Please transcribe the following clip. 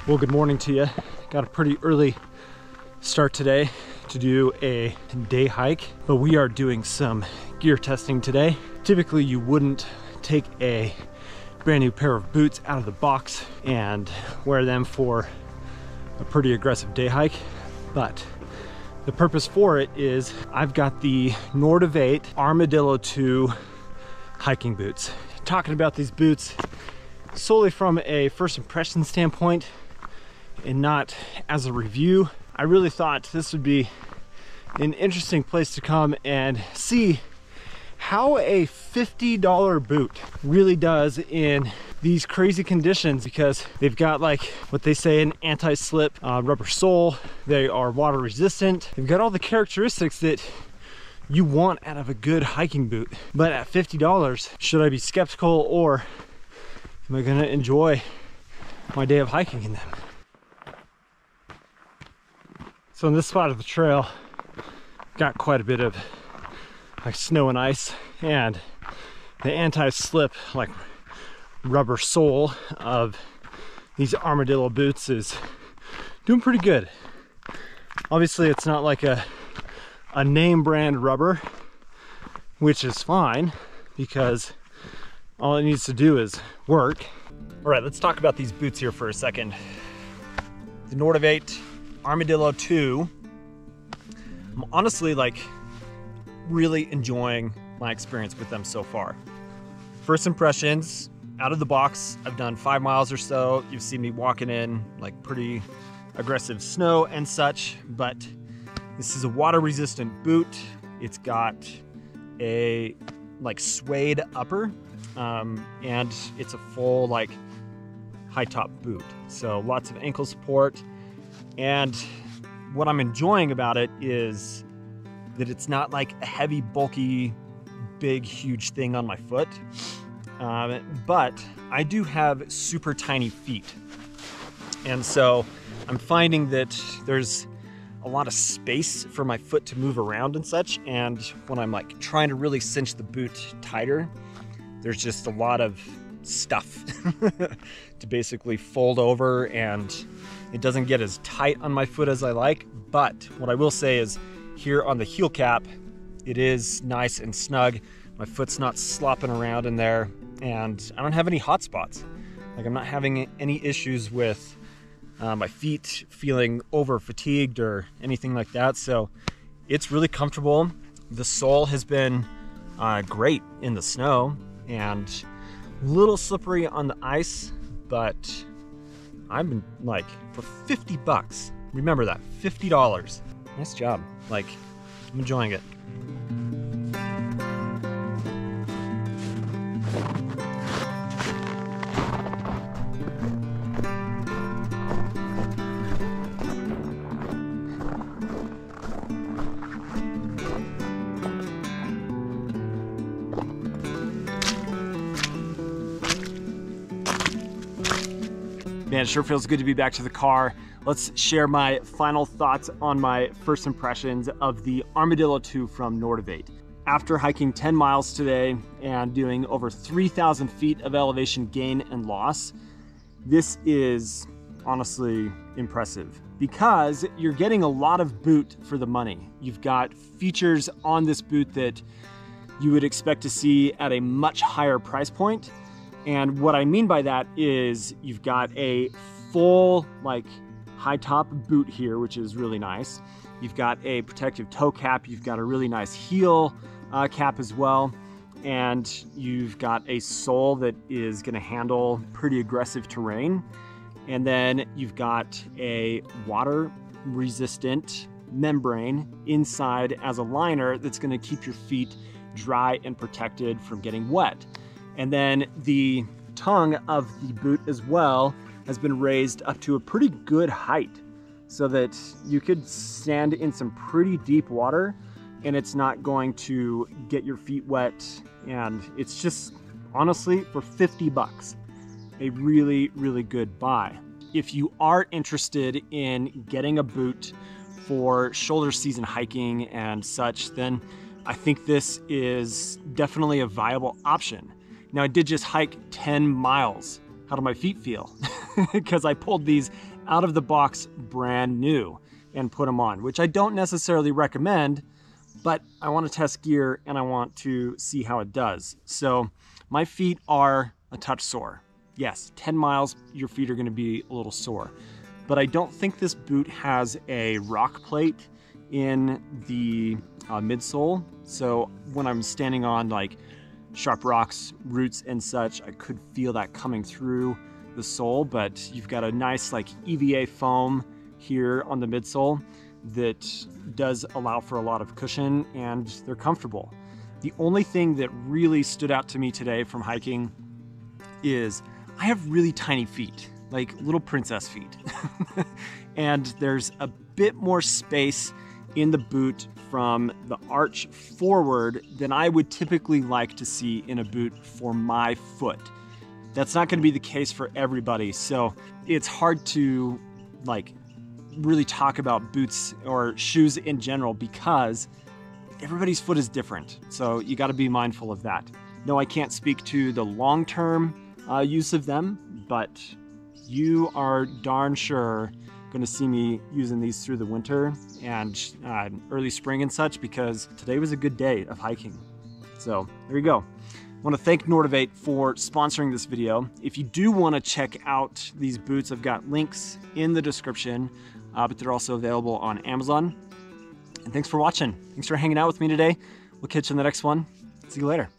Well, good morning to you. Got a pretty early start today to do a day hike, but we are doing some gear testing today. Typically, you wouldn't take a brand new pair of boots out of the box and wear them for a pretty aggressive day hike, but the purpose for it is I've got the Nortiv8 Armadillo 2 hiking boots. Talking about these boots solely from a first impression standpoint and not as a review. I really thought this would be an interesting place to come and see how a $50 boot really does in these crazy conditions, because they've got, like what they say, an anti-slip rubber sole. They are water resistant. They've got all the characteristics that you want out of a good hiking boot. But at $50, should I be skeptical, or am I gonna enjoy my day of hiking in them? So in this spot of the trail, got quite a bit of like snow and ice, and the anti-slip like rubber sole of these Armadillo boots is doing pretty good. Obviously it's not like a name brand rubber, which is fine because all it needs to do is work. All right, let's talk about these boots here for a second. The Nortiv8 Armadillo 2. I'm honestly like really enjoying my experience with them so far. First impressions, out of the box, I've done 5 miles or so. You've seen me walking in like pretty aggressive snow and such, but this is a water resistant boot. It's got a like suede upper, and it's a full like high top boot. So lots of ankle support. And what I'm enjoying about it is that it's not like a heavy, bulky, big, huge thing on my foot. But I do have super tiny feet. And so I'm finding that there's a lot of space for my foot to move around and such. And when I'm like trying to really cinch the boot tighter, there's just a lot of stuff to basically fold over, and it doesn't get as tight on my foot as I like. But what I will say is here on the heel cap, it is nice and snug. My foot's not slopping around in there, and I don't have any hot spots. Like, I'm not having any issues with my feet feeling over fatigued or anything like that. So it's really comfortable. The sole has been great in the snow and a little slippery on the ice, but I've been like, for 50 bucks, remember that, $50. Nice job. Like, I'm enjoying it. Man, it sure feels good to be back to the car. Let's share my final thoughts on my first impressions of the Armadillo 2 from Nortiv8. After hiking 10 miles today and doing over 3,000 feet of elevation gain and loss, this is honestly impressive because you're getting a lot of boot for the money. You've got features on this boot that you would expect to see at a much higher price point. And what I mean by that is you've got a full like high top boot here, which is really nice. You've got a protective toe cap. You've got a really nice heel cap as well. And you've got a sole that is gonna handle pretty aggressive terrain. And then you've got a water resistant membrane inside as a liner that's gonna keep your feet dry and protected from getting wet. And then the tongue of the boot as well has been raised up to a pretty good height so that you could stand in some pretty deep water and it's not going to get your feet wet. And it's just, honestly, for 50 bucks, a really, really good buy. If you are interested in getting a boot for shoulder season hiking and such, then I think this is definitely a viable option. Now, I did just hike 10 miles. How do my feet feel? Because I pulled these out of the box brand new and put them on, which I don't necessarily recommend, but I want to test gear and I want to see how it does. So my feet are a touch sore. Yes, 10 miles, your feet are going to be a little sore, but I don't think this boot has a rock plate in the midsole. So when I'm standing on like sharp rocks, roots and such, I could feel that coming through the sole, but you've got a nice like EVA foam here on the midsole that does allow for a lot of cushion and they're comfortable. The only thing that really stood out to me today from hiking is I have really tiny feet, like little princess feet. And there's a bit more space in the boot from the arch forward than I would typically like to see in a boot for my foot. That's not going to be the case for everybody, so it's hard to like really talk about boots or shoes in general because everybody's foot is different. So you got to be mindful of that. No, I can't speak to the long-term use of them, but you are darn sure going to see me using these through the winter and early spring and such, because today was a good day of hiking. So there you go. I want to thank Nortiv8 for sponsoring this video. If you do want to check out these boots, I've got links in the description, but they're also available on Amazon. And thanks for watching. Thanks for hanging out with me today. We'll catch you in the next one. See you later.